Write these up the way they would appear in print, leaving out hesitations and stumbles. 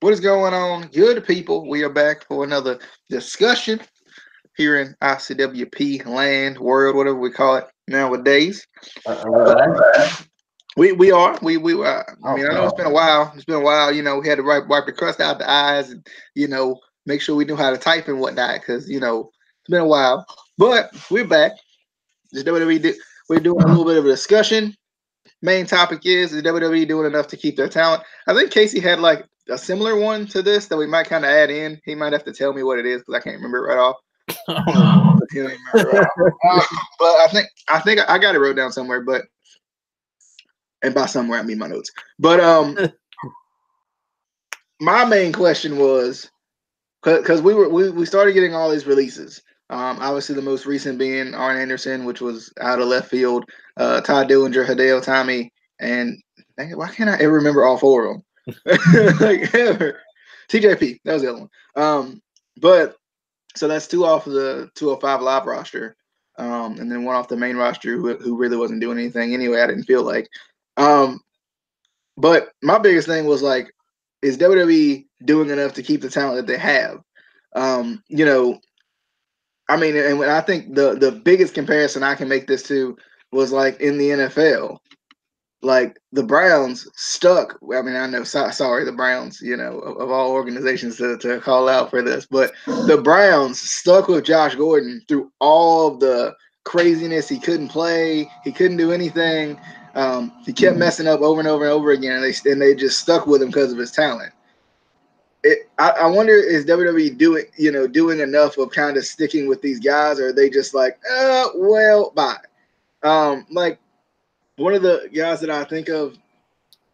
What is going on, good people? We are back for another discussion here in ICWP land, world, whatever we call it nowadays. We're back. We are I Oh, mean, I know it's no. been a while. It's been a while. We had to wipe the crust out the eyes, and make sure we knew how to type and whatnot, because it's been a while. But we're back. Just WWE we're doing a little bit of a discussion. Main topic is WWE doing enough to keep their talent? I think Casey had like a similar one to this that we might kind of add in. He might have to tell me what it is because I can't remember it right off. He don't even remember it right off. But I think I got it wrote down somewhere. But and by somewhere I mean my notes. But my main question was because we started getting all these releases. Obviously, the most recent being Arn Anderson, which was out of left field. Todd Dillinger, Hideo Tommy, and dang it, why can't I ever remember all four of them? Like ever. TJP, that was the other one. But so that's two off of the 205 live roster, and then one off the main roster who really wasn't doing anything anyway. I didn't feel like. Um, but my biggest thing was like, is WWE doing enough to keep the talent that they have? Um, you know, I mean, and when I think the biggest comparison I can make this to was like in the NFL, like the Browns stuck. I mean, I know, sorry, the Browns, of all organizations to call out for this, but the Browns stuck with Josh Gordon through all of the craziness. He couldn't play, he couldn't do anything. He kept messing up over and over and over again, and they just stuck with him because of his talent. I wonder, is WWE doing enough of kind of sticking with these guys, or are they just like, well, bye. Like one of the guys that I think of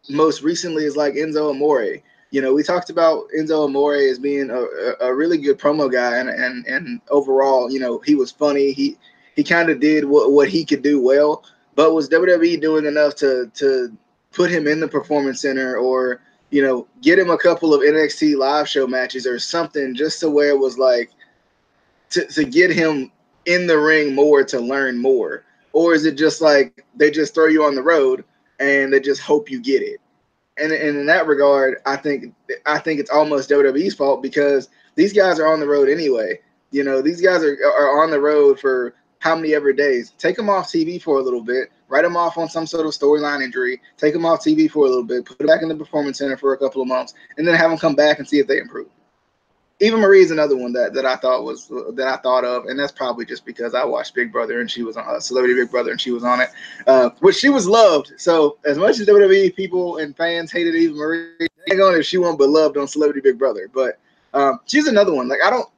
most recently is like Enzo Amore. We talked about Enzo Amore as being a really good promo guy, and overall, he was funny. He kind of did what he could do well, but was WWE doing enough to put him in the Performance Center, or get him a couple of NXT live show matches or something, just to where it was like to get him in the ring more to learn more? Or is it just like they just throw you on the road and they just hope you get it? And in that regard, I think it's almost WWE's fault, because these guys are on the road anyway. These guys are on the road for how many ever days. Take them off TV for a little bit, write them off on some sort of storyline injury, take them off TV for a little bit, put them back in the Performance Center for a couple of months, and then have them come back and see if they improve. Eva Marie is another one that I thought of, and that's probably just because I watched Big Brother and she was on Celebrity Big Brother and she was on it, which she was loved. So as much as WWE people and fans hated Eva Marie, hang on if she wasn't beloved on Celebrity Big Brother. But she's another one. Like I don't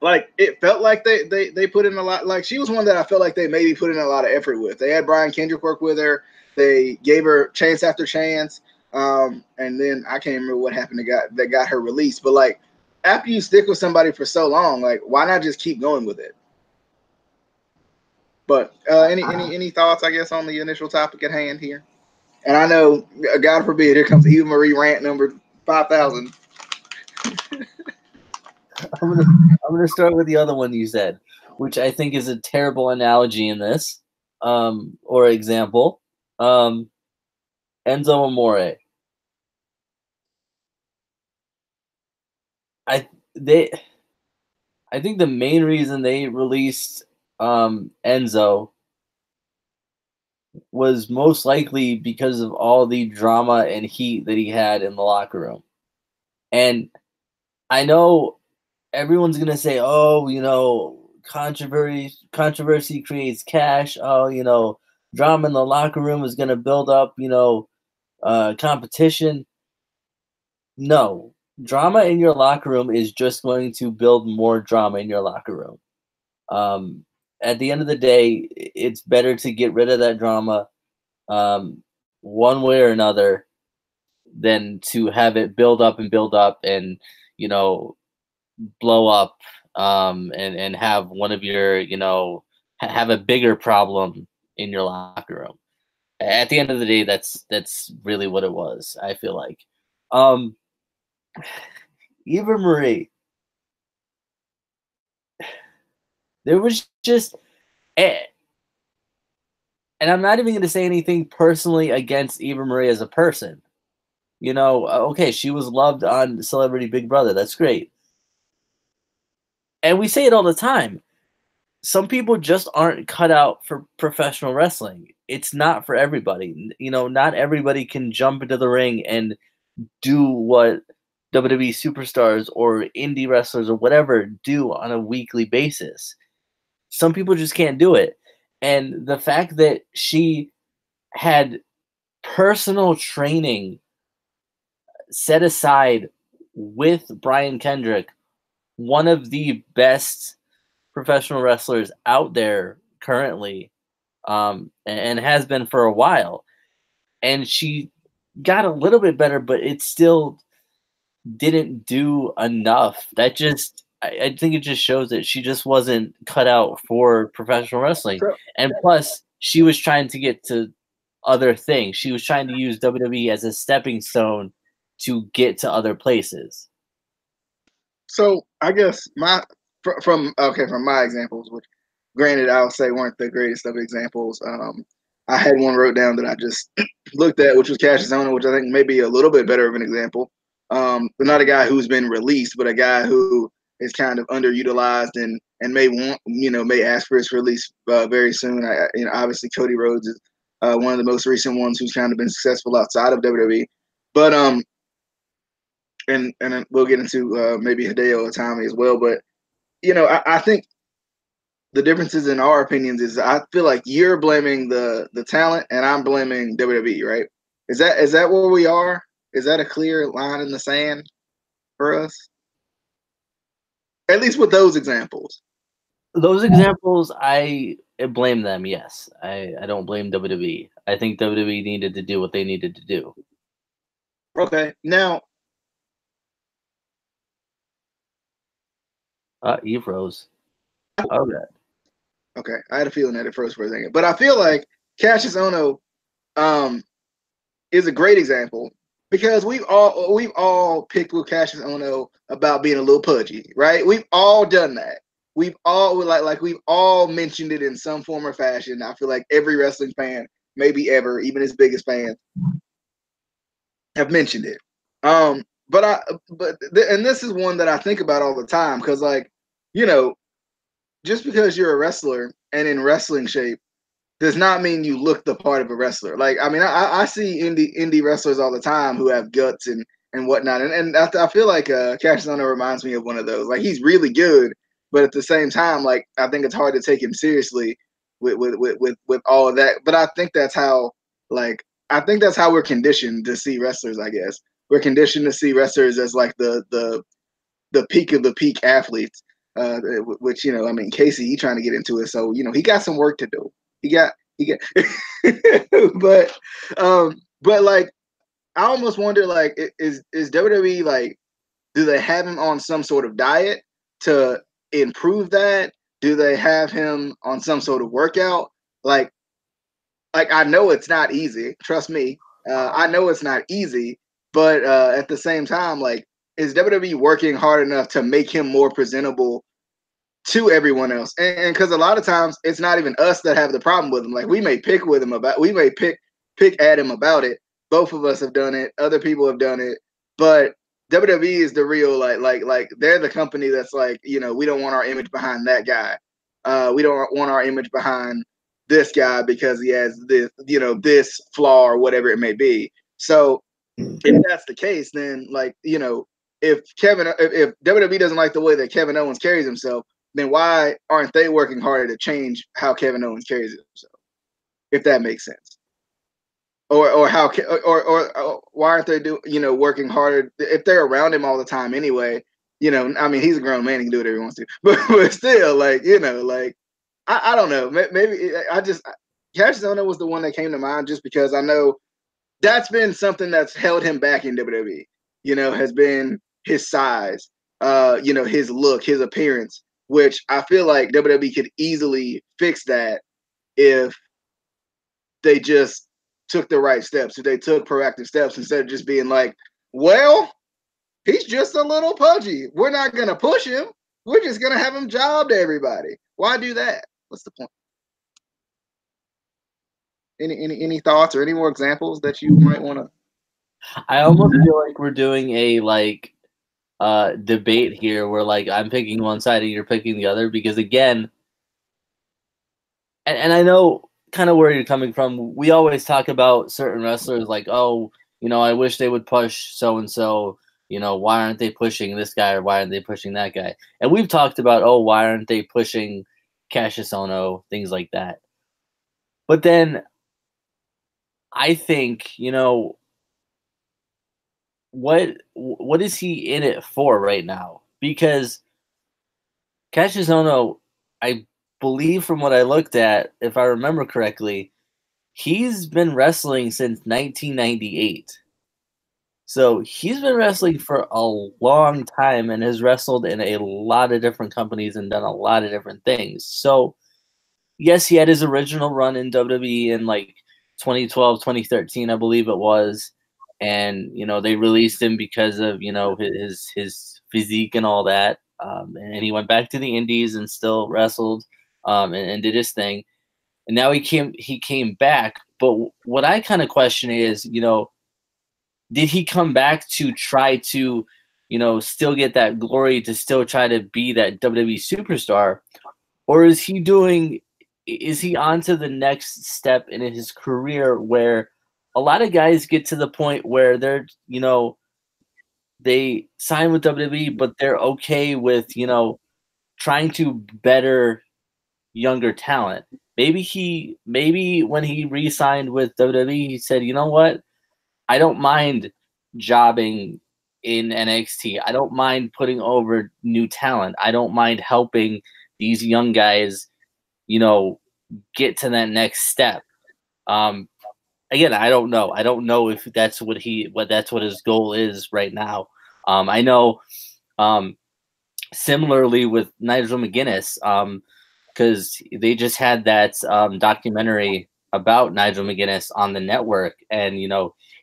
like it felt like they put in a lot. Like she was one that I felt like they maybe put in a lot of effort with. They had Brian Kendrick work with her. They gave her chance after chance. And then I can't remember what happened that got her released. But like after you stick with somebody for so long, like why not just keep going with it? But any thoughts, I guess, on the initial topic at hand here? And I know, God forbid, here comes Eva Marie rant number 5,000. I'm gonna start with the other one you said, which I think is a terrible analogy in this, or example. Enzo Amore. I they I think the main reason they released Enzo was most likely because of all the drama and heat that he had in the locker room. And I know everyone's gonna say, "Oh, controversy creates cash. Oh, drama in the locker room is gonna build up, competition." No, drama in your locker room is just going to build more drama in your locker room. Um, at the end of the day, it's better to get rid of that drama, one way or another, than to have it build up and you know blow up, and have one of your have a bigger problem in your locker room. At the end of the day, that's really what it was. I feel like. Um, Eva Marie, there was just, and I'm not even going to say anything personally against Eva Marie as a person. You know, okay, she was loved on Celebrity Big Brother. That's great. And we say it all the time. Some people just aren't cut out for professional wrestling. It's not for everybody. You know, not everybody can jump into the ring and do what WWE superstars or indie wrestlers or whatever do on a weekly basis. Some people just can't do it. And the fact that she had personal training set aside with Brian Kendrick, one of the best professional wrestlers out there currently, and has been for a while. And she got a little bit better, but it still didn't do enough. That just, I think it just shows that she just wasn't cut out for professional wrestling. So, And plus, she was trying to get to other things. She was trying to use WWE as a stepping stone to get to other places. so I guess from my examples, which granted I'll say weren't the greatest of examples. I had one wrote down that I just looked at, which was Cassius Ohno, which I think may be a little bit better of an example. But not a guy who's been released, but a guy who is kind of underutilized and may want, may ask for his release very soon. Obviously Cody Rhodes is one of the most recent ones who's kind of been successful outside of WWE. But and then we'll get into maybe Hideo Itami as well. But I think the differences in our opinions is I feel like you're blaming the talent and I'm blaming WWE, right? Is that where we are? Is that a clear line in the sand for us? At least with those examples. Those examples, I blame them. Yes, I don't blame WWE. I think WWE needed to do what they needed to do. Okay, now Eve Rose. Okay. okay, I had a feeling that at first for a second, but I feel like Cassius Ohno um, is a great example because we've all picked with Cassius Ohno about being a little pudgy, right? We've all done that. We've all we've all mentioned it in some form or fashion. I feel like every wrestling fan, maybe ever, even his biggest fans, have mentioned it. But and this is one that I think about all the time because you know, just because you're a wrestler and in wrestling shape does not mean you look the part of a wrestler. Like, I mean, I see indie wrestlers all the time who have guts and whatnot, and I feel like Cassius Ohno reminds me of one of those. Like, he's really good, but at the same time, like, I think it's hard to take him seriously with all of that. But I think that's how we're conditioned to see wrestlers. I guess we're conditioned to see wrestlers as like the peak of the peak athletes. Which I mean, Casey, he trying to get into it, so he got some work to do. He got, but like I almost wonder like is WWE like do they have him on some sort of diet to improve that? Do they have him on some sort of workout? Like I know it's not easy. Trust me, I know it's not easy. But at the same time, like is WWE working hard enough to make him more presentable to everyone else? And because a lot of times it's not even us that have the problem with him. Like we may pick at him about it. Both of us have done it. Other people have done it. But WWE is the real like they're the company that's like we don't want our image behind that guy. We don't want our image behind this guy because he has this this flaw or whatever it may be. So if that's the case, then if WWE doesn't like the way that Kevin Owens carries himself, then why aren't they working harder to change how Kevin Owens carries himself? If that makes sense, or how or why aren't they working harder if they're around him all the time anyway? I mean, he's a grown man; he can do whatever he wants to. But still, I don't know. Maybe I just Cassius Ohno was the one that came to mind just because I know that's been something that's held him back in WWE. Has been his size, his look, his appearance, which I feel like WWE could easily fix that if they just took the right steps, if they took proactive steps instead of just being like, well, he's just a little pudgy. We're not going to push him. We're just going to have him job to everybody. Why do that? What's the point? Any thoughts or any more examples that you might want to? I almost feel like we're doing a debate here where like I'm picking one side and you're picking the other because again, and I know kind of where you're coming from. We always talk about certain wrestlers like, oh, I wish they would push so and so. Why aren't they pushing this guy or why aren't they pushing that guy? And we've talked about, oh, why aren't they pushing Cassius Ohno, things like that. But then I think, what is he in it for right now? Because Cassius Ohno, I believe from what I looked at, if I remember correctly, he's been wrestling since 1998. So he's been wrestling for a long time and has wrestled in a lot of different companies and done a lot of different things. So yes, he had his original run in WWE in like 2012, 2013, I believe it was. And, they released him because of, his physique and all that. And he went back to the indies and still wrestled and did his thing. And now he came back. But what I kind of question is, did he come back to try to, still get that glory, to still try to be that WWE superstar? Or is he on to the next step in his career where a lot of guys get to the point where they're, they sign with WWE, but they're okay with, trying to better younger talent. Maybe when he re-signed with WWE, he said, you know what? I don't mind jobbing in NXT. I don't mind putting over new talent. I don't mind helping these young guys, get to that next step. Again, I don't know. I don't know if that's what his goal is right now. I know similarly with Nigel McGuinness, because they just had that documentary about Nigel McGuinness on the network, and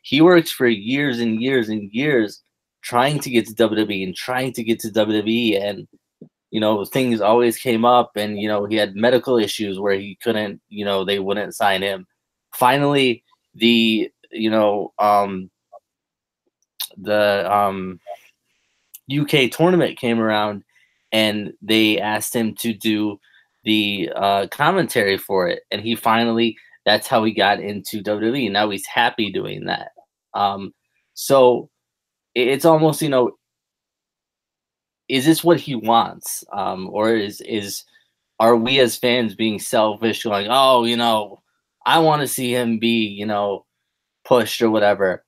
he works for years and years and years trying to get to WWE and trying to get to WWE, and things always came up, and he had medical issues where he couldn't, they wouldn't sign him. Finally, the UK tournament came around, and they asked him to do the commentary for it, and he finally, that's how he got into WWE. Now he's happy doing that. So it's almost, is this what he wants, or are we as fans being selfish, like, oh, I want to see him be, pushed or whatever.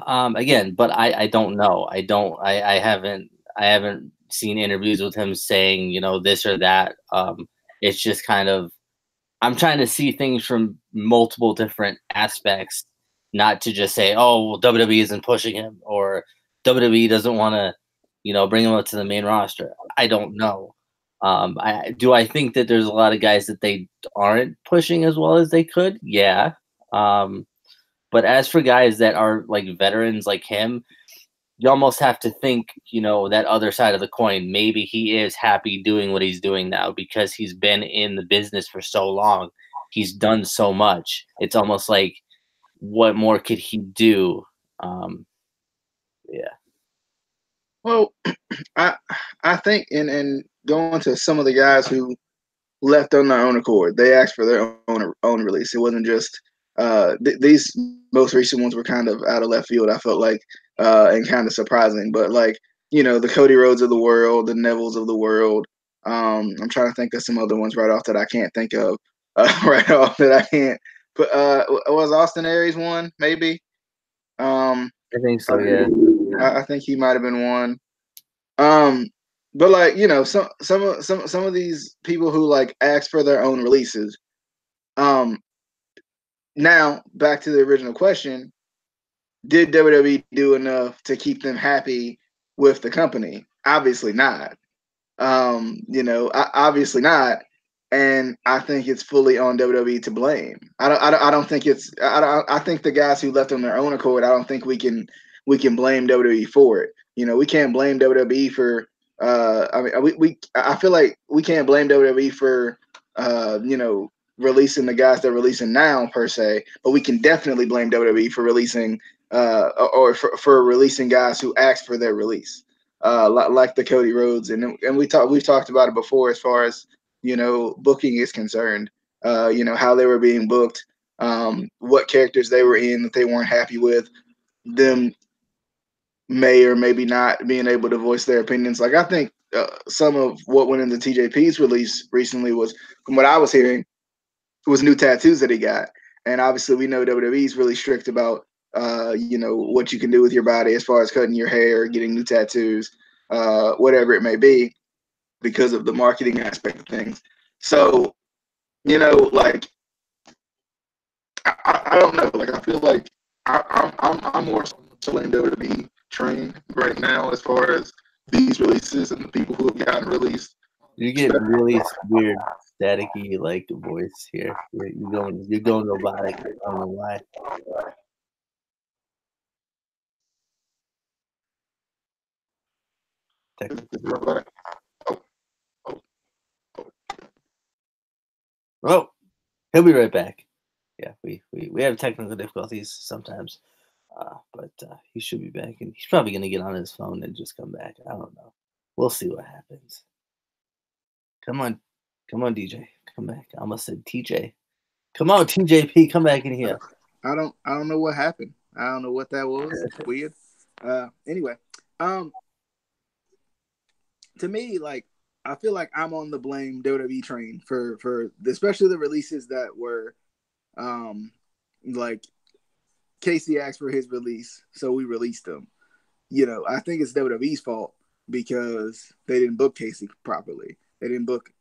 Again, but I don't know. I haven't seen interviews with him saying, this or that. It's just kind of, I'm trying to see things from multiple different aspects, not to just say, oh, well, WWE isn't pushing him, or WWE doesn't want to, bring him up to the main roster. I don't know. I think that there's a lot of guys that they aren't pushing as well as they could. Yeah. But as for guys that are like veterans like him, you almost have to think, that other side of the coin. Maybe he is happy doing what he's doing now because he's been in the business for so long. He's done so much. It's almost like, what more could he do? Yeah. Well, I think in going to some of the guys who left on their own accord, they asked for their own release. It wasn't just these most recent ones were kind of out of left field. I felt like and kind of surprising, but like the Cody Rhodes of the world, the Nevilles of the world. I'm trying to think of some other ones right off that I can't think of right off that I can't. But was Austin Aries one maybe? I think so. Yeah. I think he might have been one. But like some of these people who like ask for their own releases. Now back to the original question: did WWE do enough to keep them happy with the company? Obviously not. Obviously not. And I think it's fully on WWE to blame. I don't think it's. I think the guys who left on their own accord. I don't think we can blame WWE for it. We can't blame WWE for. I mean, I feel like we can't blame WWE for releasing the guys they're releasing now per se, but we can definitely blame WWE for releasing or for releasing guys who asked for their release, like the Cody Rhodes, and we've talked about it before as far as booking is concerned. How they were being booked, what characters they were in that they weren't happy with, them may or maybe not being able to voice their opinions. Like I think some of what went into TJP's release recently was, from what I was hearing, was new tattoos that he got. And obviously we know WWE is really strict about what you can do with your body as far as cutting your hair, getting new tattoos, whatever it may be, because of the marketing aspect of things. So, like I don't know. Like I feel like I'm more so in WWE train right now as far as these releases and the people who have gotten released. You get really weird, staticky like voice here. You're going robotic. I don't know why. Oh, he'll be right back. Yeah, we have technical difficulties sometimes, but he should be back, and he's probably gonna get on his phone and just come back. I don't know. We'll see what happens. Come on, DJ, come back. I almost said TJ. Come on, TJP, come back in here. I don't know what happened. I don't know what that was. It's weird. Anyway, to me, like I feel like I'm on the blame WWE train for especially the releases that were like Casey asked for his release, so we released them. I think it's WWE's fault because they didn't book Casey properly. They didn't book,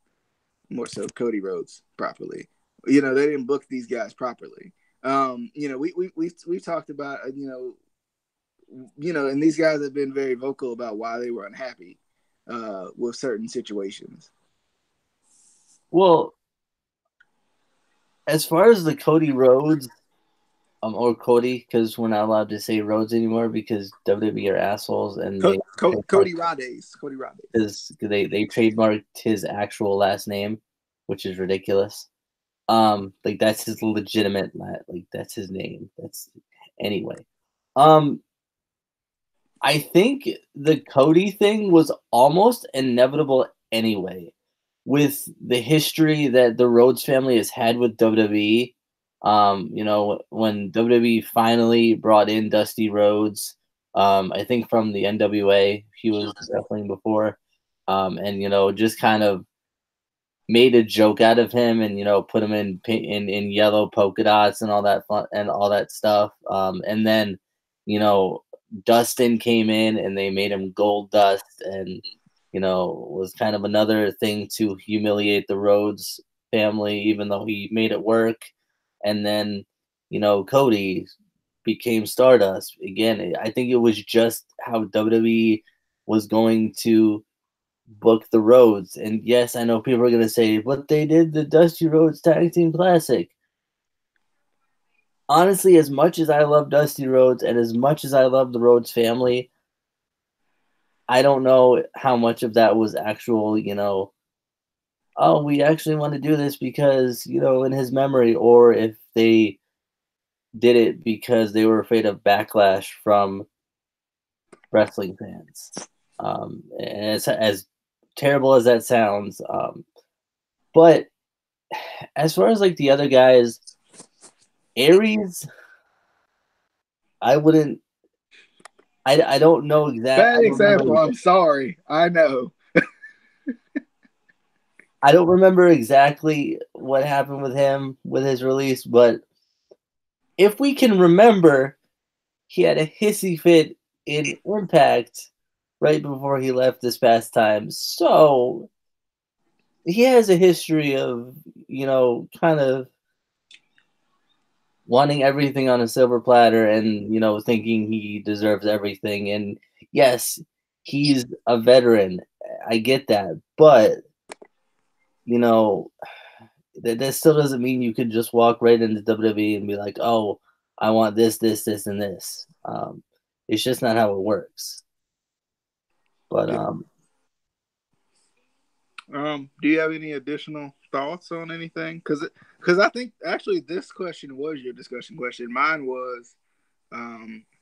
more so, Cody Rhodes properly. They didn't book these guys properly. We've talked about and these guys have been very vocal about why they were unhappy with certain situations. Well, as far as the Cody Rhodes, or Cody, because we're not allowed to say Rhodes anymore because WWE are assholes, and Cody Rhodes. Because they trademarked his actual last name, which is ridiculous. Like that's his legitimate, like that's his name. That's anyway. I think the Cody thing was almost inevitable anyway, with the history that the Rhodes family has had with WWE. When WWE finally brought in Dusty Rhodes, I think from the NWA, he was wrestling before, and just kind of made a joke out of him, and put him in yellow polka dots and all that fun and all that stuff, and then Dustin came in and they made him Gold Dust, and was kind of another thing to humiliate the Rhodes family, even though he made it work. And then Cody became Stardust again. I think it was just how WWE was going to book the Rhodes. And yes, I know people are going to say, but they did the Dusty Rhodes Tag Team Classic. Honestly, as much as I love Dusty Rhodes and as much as I love the Rhodes family, I don't know how much of that was actual, oh, we actually want to do this because, in his memory, or if they did it because they were afraid of backlash from wrestling fans. And as terrible as that sounds, but as far as like the other guys, Aries, I wouldn't. I don't know exactly. Bad example. I'm sorry. I know. I don't remember exactly what happened with him with his release, but if we can remember, he had a hissy fit in Impact right before he left this past time. So he has a history of, kind of wanting everything on a silver platter and, thinking he deserves everything. And yes, he's a veteran. I get that. But, that still doesn't mean you could just walk right into WWE and be like, oh, I want this, this, this, and this. It's just not how it works. But do you have any additional thoughts on anything? Because I think actually this question was your discussion question. Mine was,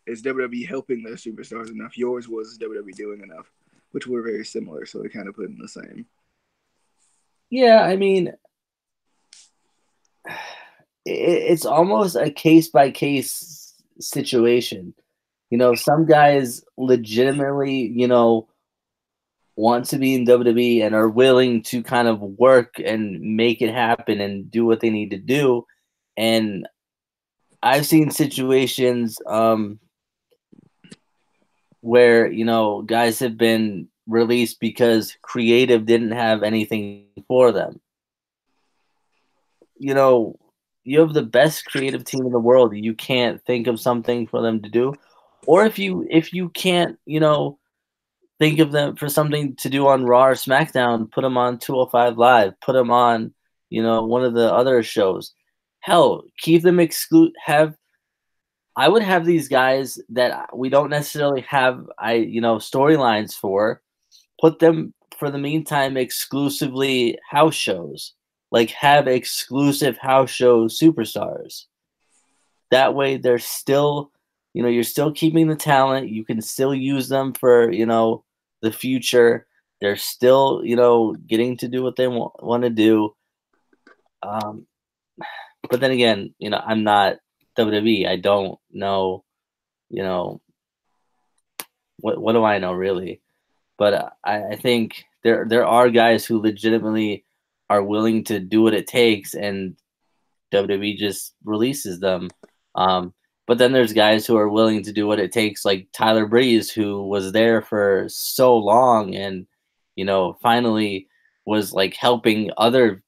is WWE helping their superstars enough? Yours was, is WWE doing enough? Which were very similar, so we kind of put in the same. Yeah, I mean, it's almost a case by case situation. Some guys legitimately, want to be in WWE and are willing to kind of work and make it happen and do what they need to do. And I've seen situations where, guys have been released because creative didn't have anything for them. You have the best creative team in the world. You can't think of something for them to do. Or if you can't, think of them for something to do on Raw or SmackDown, put them on 205 Live, put them on, one of the other shows. Hell, keep them I would have these guys that we don't necessarily have storylines for, put them for the meantime exclusively house shows. Like have exclusive house show superstars. That way they're still, you're still keeping the talent. You can still use them for, the future. They're still, getting to do what they want to do. Um, but then again, I'm not WWE. I don't know, you know, what do I know really? But I think there are guys who legitimately are willing to do what it takes, and WWE just releases them. But then there's guys who are willing to do what it takes, like Tyler Breeze, who was there for so long and, finally was like helping other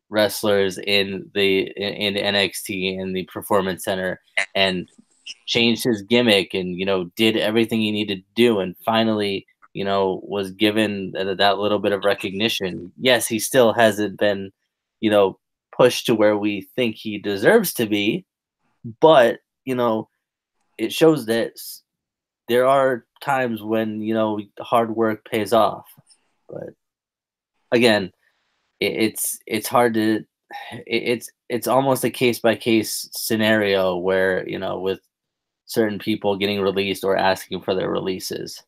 wrestlers in the NXT and the Performance Center and changed his gimmick and, did everything he needed to do and finally, was given that little bit of recognition. Yes, he still hasn't been, pushed to where we think he deserves to be, but it shows that there are times when hard work pays off. But again, it's hard to it's almost a case by case scenario where with certain people getting released or asking for their releases.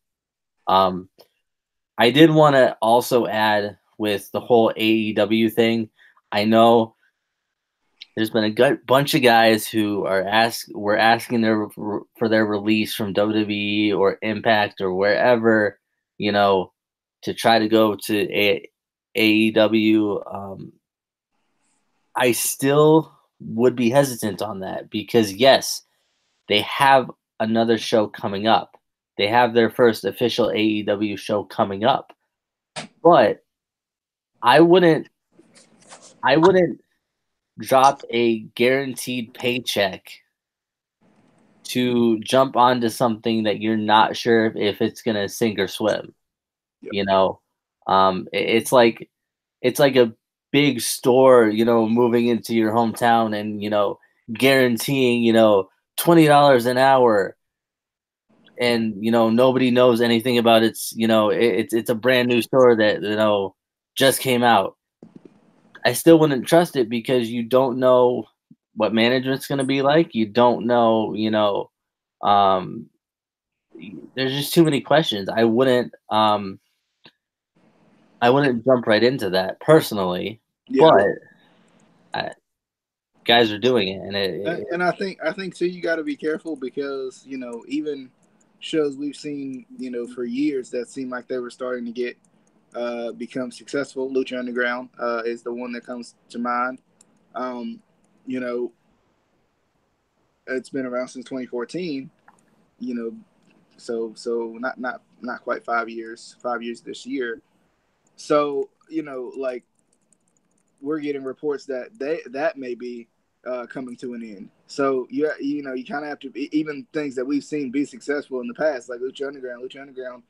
I did want to also add with the whole AEW thing. I know there's been a bunch of guys who were asking for their release from WWE or Impact or wherever, to try to go to AEW. I still would be hesitant on that because yes, they have another show coming up. They have their first official AEW show coming up, but I wouldn't drop a guaranteed paycheck to jump onto something that you're not sure if it's gonna sink or swim. Yep. It's like a big store, moving into your hometown and guaranteeing $20 an hour, and nobody knows anything about it's a brand new store that just came out. I still wouldn't trust it because you don't know what management's going to be like. You don't know, um, there's just too many questions. I wouldn't jump right into that personally, Yeah. but guys are doing it, And I think too, you got to be careful because even shows we've seen for years that seem like they were starting to get become successful. Lucha Underground is the one that comes to mind. Um, you know, it's been around since 2014. You know, so not quite 5 years. 5 years this year. So like we're getting reports that that may be coming to an end. So you kind of have to even things that we've seen be successful in the past, like Lucha Underground. Lucha Underground,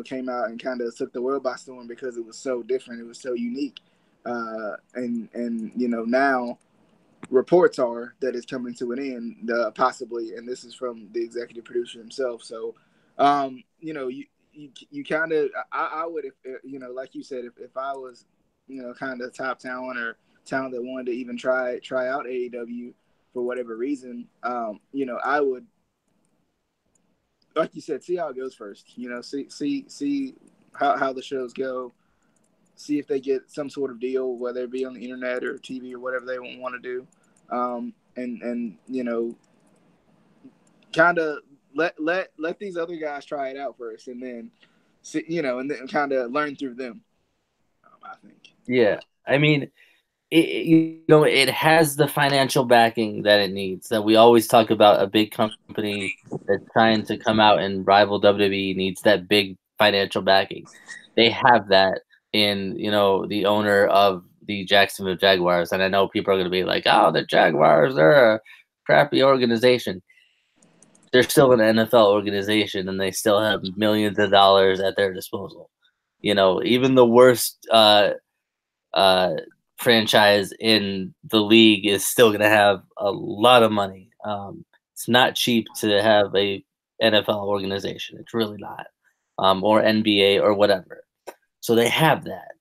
came out and kind of took the world by storm because it was so different, it was so unique, and now reports are that it's coming to an end, possibly, and this is from the executive producer himself. So, you kind of, I would, if like you said, if I was kind of top talent or talent that wanted to even try out AEW for whatever reason, I would, like you said, see how it goes first. See how the shows go. See if they get some sort of deal, whether it be on the internet or TV or whatever they want to do, and kind of let these other guys try it out first, and then see, and then kind of learn through them. I think. Yeah, I mean, it has the financial backing that it needs. That we always talk about, a big company that's trying to come out and rival WWE needs that big financial backing. They have that in, the owner of the Jacksonville Jaguars. And I know people are going to be like, oh, the Jaguars, they're a crappy organization. They're still an NFL organization, and they still have millions of dollars at their disposal. Even the worst franchise in the league is still going to have a lot of money. It's not cheap to have a NFL organization. It's really not, or NBA or whatever. So they have that.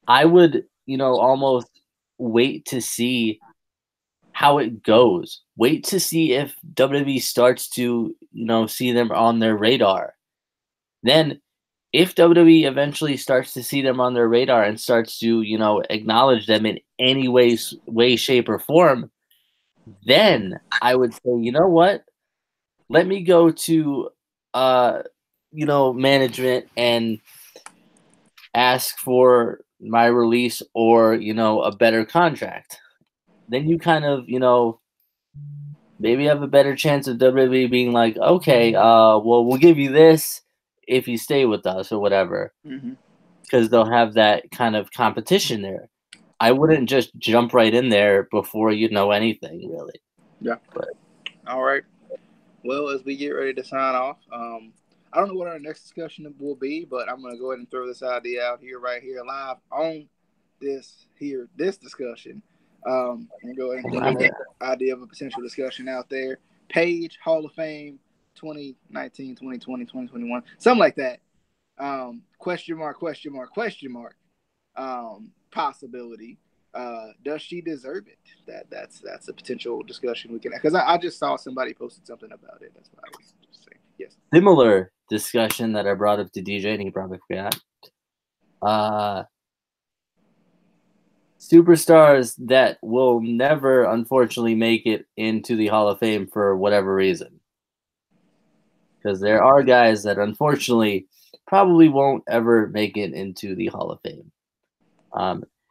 I would, almost wait to see how it goes. Wait to see if WWE starts to, see them on their radar. Then if WWE eventually starts to see them on their radar and starts to, acknowledge them in any way, shape, or form, then I would say, you know what? Let me go to, management and ask for my release or, a better contract. Then you kind of, maybe have a better chance of WWE being like, okay, well, we'll give you this if you stay with us or whatever, because they'll have that kind of competition there. I wouldn't just jump right in there before you know anything, really. Yeah. But all right. Well, as we get ready to sign off, I don't know what our next discussion will be, but I'm going to go ahead and throw this idea out here, right here, live on this discussion. And go ahead and throw the idea of a potential discussion out there. Page Hall of Fame 2019, 2020, 2021, something like that. Question mark, question mark, question mark. Possibility. Does she deserve it? That's a potential discussion we can have. Because I just saw somebody posted something about it. That's what I was just saying. Yes. Similar discussion that I brought up to DJ, and he probably forgot. Superstars that will never, unfortunately, make it into the Hall of Fame for whatever reason. Because there are guys that, unfortunately, probably won't ever make it into the Hall of Fame.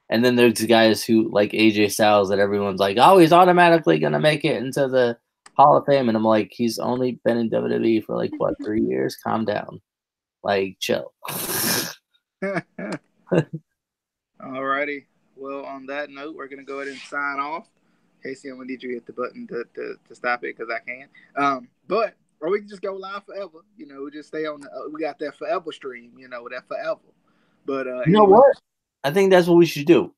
And then there's guys who, like AJ Styles, that everyone's like, oh, he's automatically going to make it into the Hall of Fame. And I'm like, he's only been in WWE for 3 years? Calm down. Chill. Alrighty. Well, on that note, we're going to go ahead and sign off. Casey, I'm going to need you to hit the button to stop it because I can. Or we can just go live forever. We just stay on we got that forever stream, that forever. But you know what? I think that's what we should do.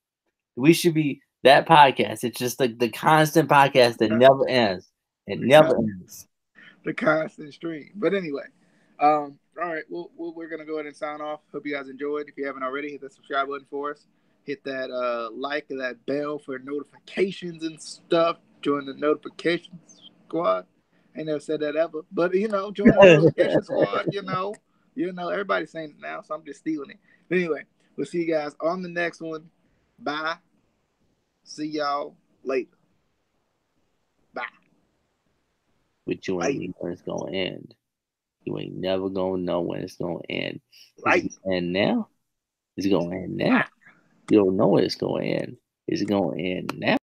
We should be that podcast. It's just the constant podcast that never ends. It never ends. The constant stream. But anyway, all right. Well, we're going to go ahead and sign off. Hope you guys enjoyed. If you haven't already, hit the subscribe button for us. Hit that like and that bell for notifications and stuff. Join the notification squad. I ain't never said that ever. But, join the notification squad, everybody's saying it now, so I'm just stealing it. But anyway, we'll see you guys on the next one. Bye. See y'all later. Bye. But you ain't know when it's going to end. You ain't never going to know when it's going to end. Right. Is it end now? Is it going to end now? You don't know when it's going to end. Is it going to end now?